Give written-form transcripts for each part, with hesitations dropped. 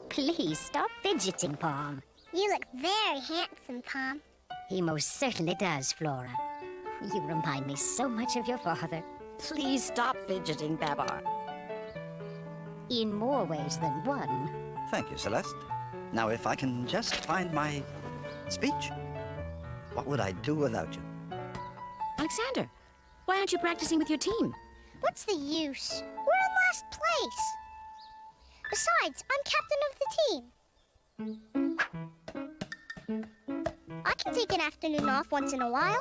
Please stop fidgeting, Palm. You look very handsome, Palm. He most certainly does, Flora. You remind me so much of your father. Please stop fidgeting, Babar. In more ways than one. Thank you, Celeste. Now, if I can just find my speech. What would I do without you? Alexander, why aren't you practicing with your team? What's the use? We're in last place. Besides, I'm captain of the team. I can take an afternoon off once in a while.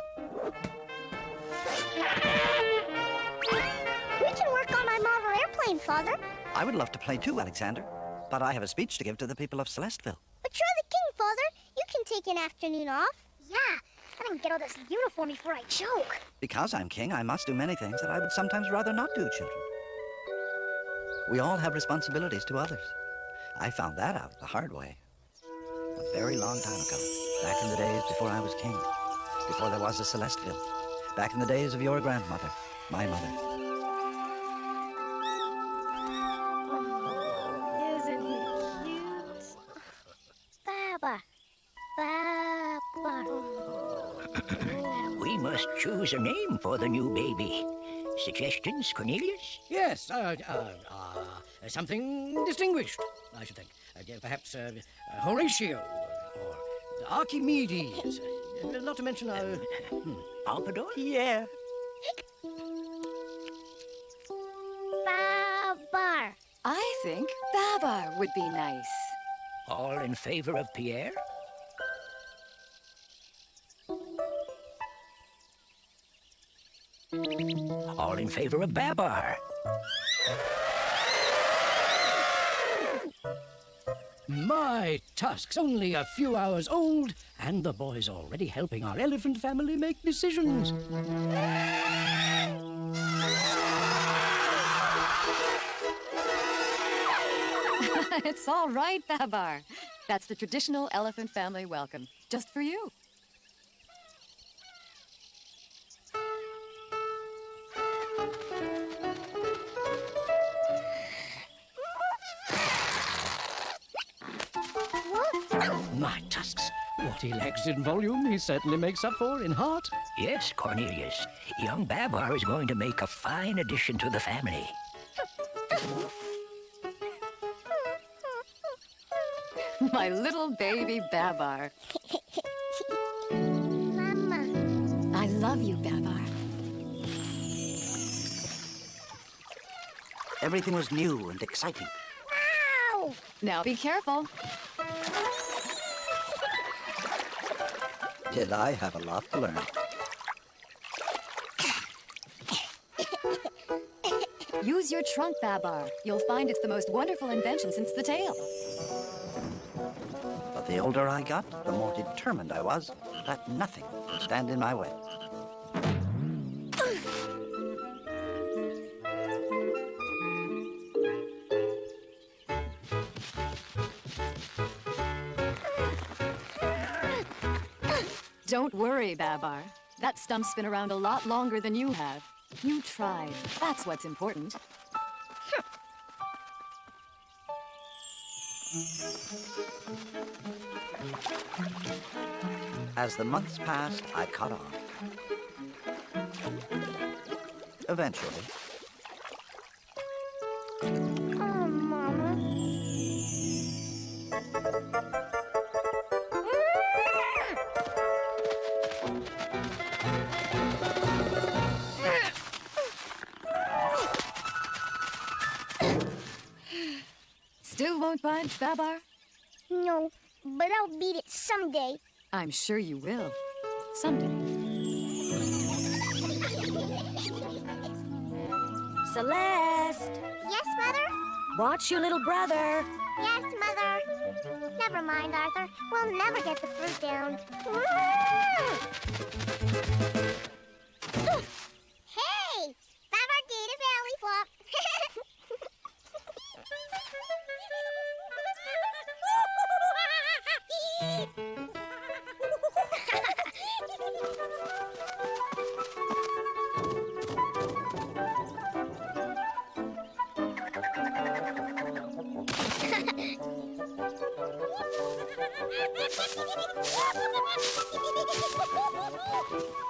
We can work on my model airplane, Father. I would love to play too, Alexander. But I have a speech to give to the people of Celesteville. But you're the king, Father. You can take an afternoon off. Yeah, I don't get all this uniform before I choke. Because I'm king, I must do many things that I would sometimes rather not do, children. We all have responsibilities to others. I found that out the hard way. A very long time ago, back in the days before I was king, before there was a Celesteville, back in the days of your grandmother, my mother. Isn't he cute? Babar. Babar. We must choose a name for the new baby. Suggestions, Cornelius? Yes, something distinguished, I should think. Perhaps Horatio or Archimedes. Not to mention, Pompadour? Yeah. Babar. I think Babar would be nice. All in favor of Pierre? All in favor of Babar? My tusks, only a few hours old, and the boy's already helping our elephant family make decisions. It's all right, Babar. That's the traditional elephant family welcome, just for you. My tusks, what he lacks in volume, he certainly makes up for in heart. Yes, Cornelius. Young Babar is going to make a fine addition to the family. My little baby Babar. Mama. I love you, Babar. Everything was new and exciting. Ow! Now be careful. Did I have a lot to learn? Use your trunk, Babar. You'll find it's the most wonderful invention since the tail. But the older I got, the more determined I was that nothing would stand in my way. Don't worry, Babar. That stump's been around a lot longer than you have. You tried. That's what's important. As the months passed, I caught on. Eventually. Oh, Mama. Still won't budge, Babar? No, but I'll beat it someday. I'm sure you will. Someday. Celeste! Yes, Mother? Watch your little brother. Yes, Mother. Never mind, Arthur. We'll never get the fruit down. Hey! Babar did a belly flop.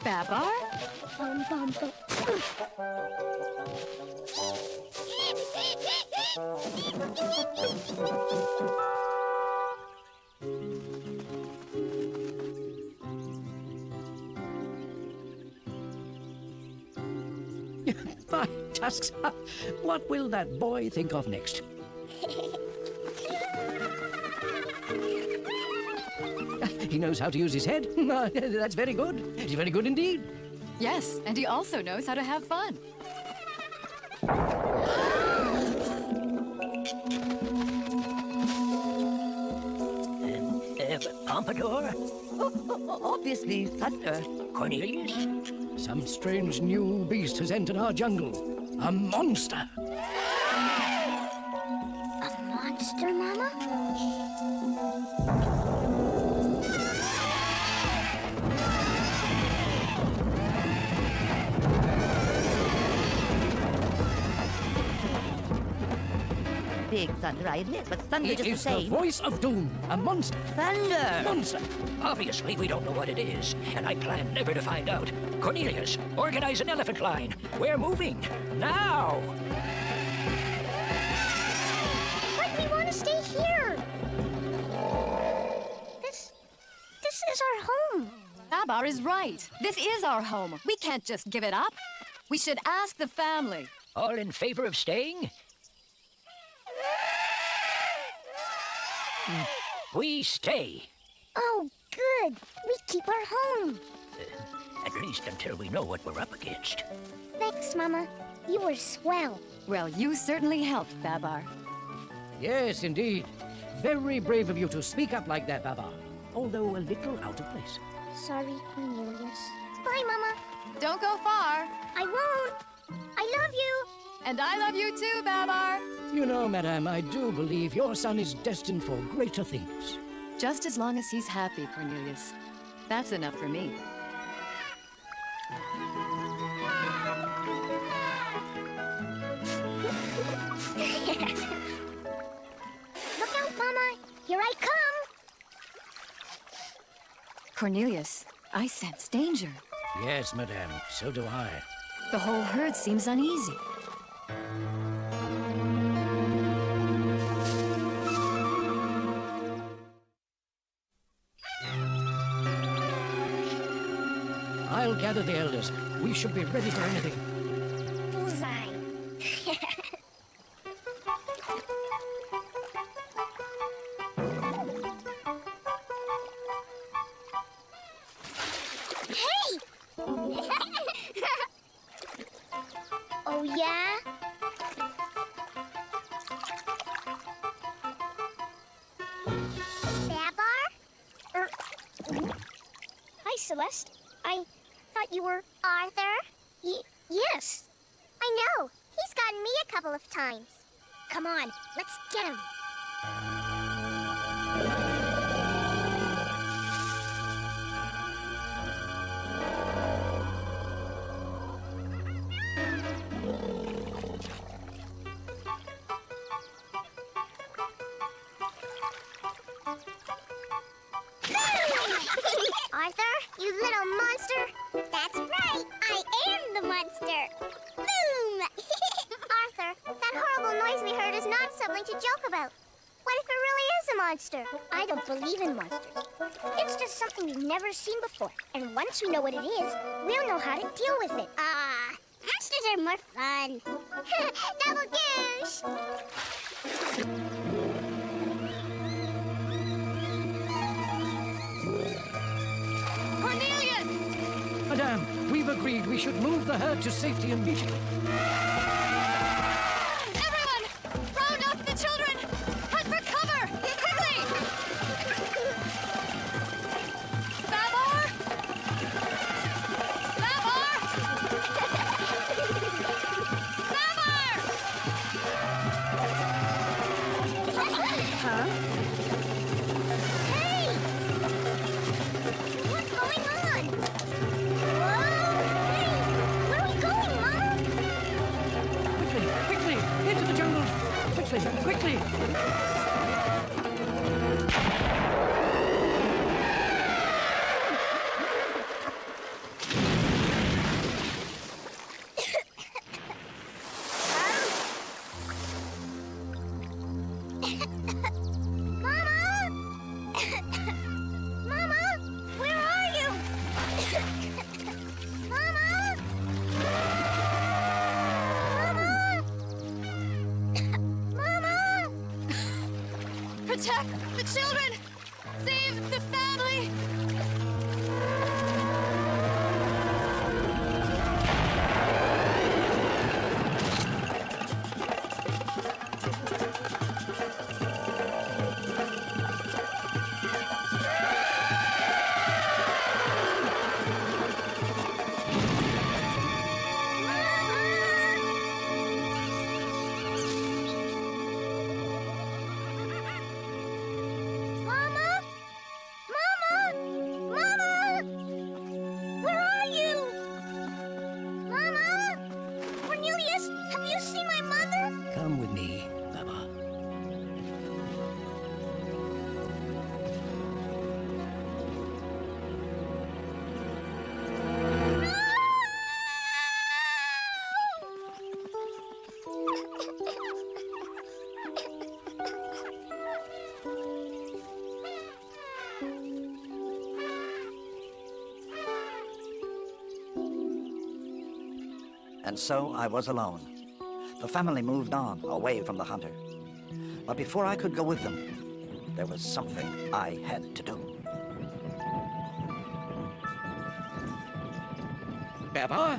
Babar? Bum, bum, bum. My tusks. What will that boy think of next? He knows how to use his head. That's very good. He's very good indeed. Yes, and he also knows how to have fun. Pompadour? Obviously, Thunder. Cornelius? Some strange new beast has entered our jungle. A monster. A monster, Mama? Big Thunder, I admit, but Thunder It just the is the same. voice of doom. A monster. Thunder! Monster. Obviously, we don't know what it is, and I plan never to find out. Cornelius, organize an elephant line. We're moving. Now! But we want to stay here. This is our home. Babar is right. This is our home. We can't just give it up. We should ask the family. All in favor of staying? We stay. Oh, good. We keep our home. At least until we know what we're up against. Thanks, Mama. You were swell. Well, you certainly helped, Babar. Yes, indeed. Very brave of you to speak up like that, Babar. Although a little out of place. Sorry, Cornelius. Bye, Mama. Don't go far. I won't. I love you. And I love you too, Babar. You know, madame, I do believe your son is destined for greater things. Just as long as he's happy, Cornelius. That's enough for me. Look out, Mama. Here I come. Cornelius, I sense danger. Yes, madame, so do I. The whole herd seems uneasy. I'll gather the elders. We should be ready for anything. Bullseye. Hey! Oh, yeah? Babar? Hi, Celeste. I thought you were Arthur? Yes. I know. He's gotten me a couple of times. Come on, let's get him. Arthur, you little monster. That's right. I am the monster. Boom! Arthur, that horrible noise we heard is not something to joke about. What if it really is a monster? I don't believe in monsters. It's just something we've never seen before. And once we know what it is, we'll know how to deal with it. Monsters are more fun. Double goose! Cornelius! Madame, we've agreed we should move the herd to safety immediately. Everyone! Round up the children! Head for cover! Quickly! Babar! Babar! Babar! Huh? Hey! What's going on? Whoa! Hey! Where are we going, Mom? Quickly, quickly, into the jungle. Quickly, quickly. And so I was alone. The family moved on, away from the hunter. But before I could go with them, there was something I had to do. Babar?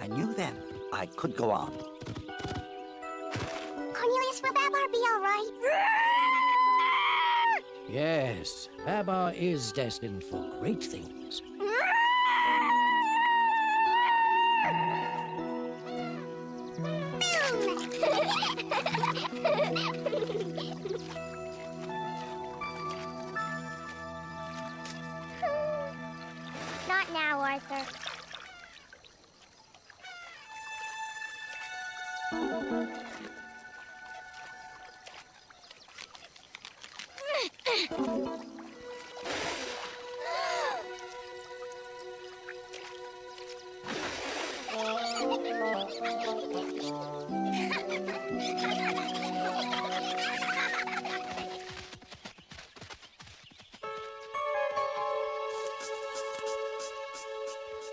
I knew then I could go on. Cornelius, will Babar be all right? Yes, Babar is destined for great things. Not now, Arthur.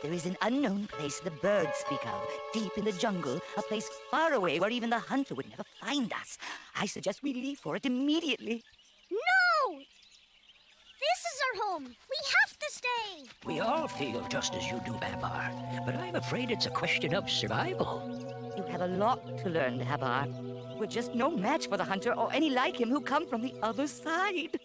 There is an unknown place the birds speak of, deep in the jungle, a place far away where even the hunter would never find us. I suggest we leave for it immediately. No! This is our home. We have to stay. We all feel just as you do, Babar. But I'm afraid it's a question of survival. You have a lot to learn, Babar. We're just no match for the hunter or any like him who come from the other side.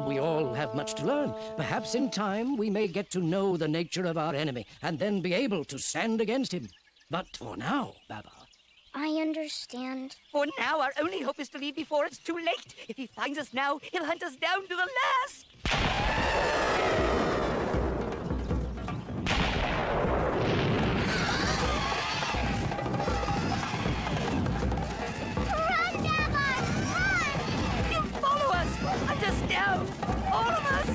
We all have much to learn. Perhaps in time we may get to know the nature of our enemy and then be able to stand against him. But for now, Babar, I understand. For now, our only hope is to leave before it's too late. If he finds us now, he'll hunt us down to the last. Run, Babar! Run! He'll follow us, hunt us down, all of us.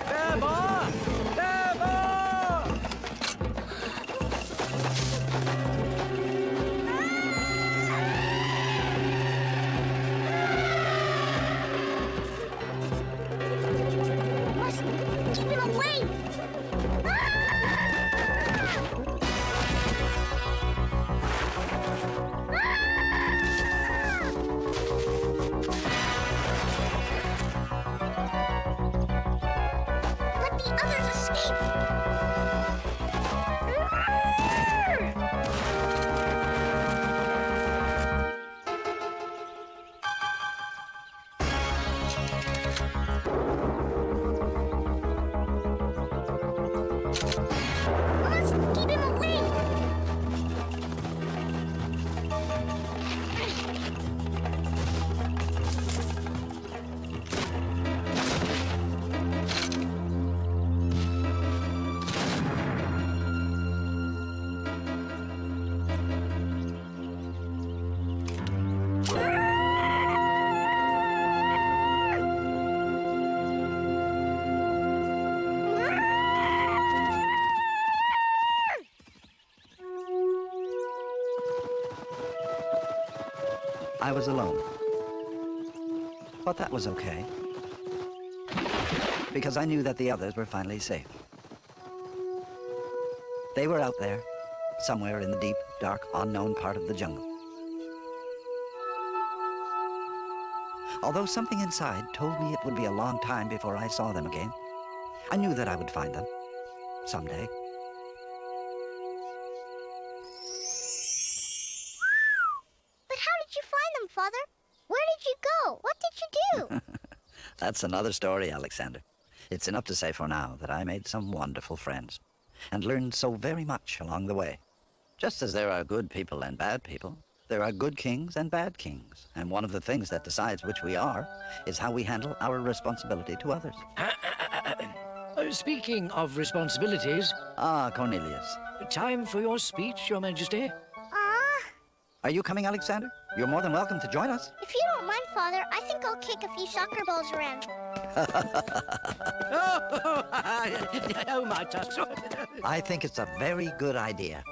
Babar! Babar! Must keep him away! Let the others escape! Must keep him away! I was alone. But that was okay. Because I knew that the others were finally safe. They were out there, somewhere in the deep, dark, unknown part of the jungle. Although something inside told me it would be a long time before I saw them again, I knew that I would find them someday. But how did you find them, Father? Where did you go? What did you do? That's another story, Alexander. It's enough to say for now that I made some wonderful friends and learned so very much along the way. Just as there are good people and bad people, there are good kings and bad kings. And one of the things that decides which we are is how we handle our responsibility to others. Speaking of responsibilities, Ah, Cornelius. time for your speech, Your Majesty. Are you coming, Alexander? You're more than welcome to join us. If you don't mind, Father, I think I'll kick a few soccer balls around. Oh, my tusks. I think it's a very good idea.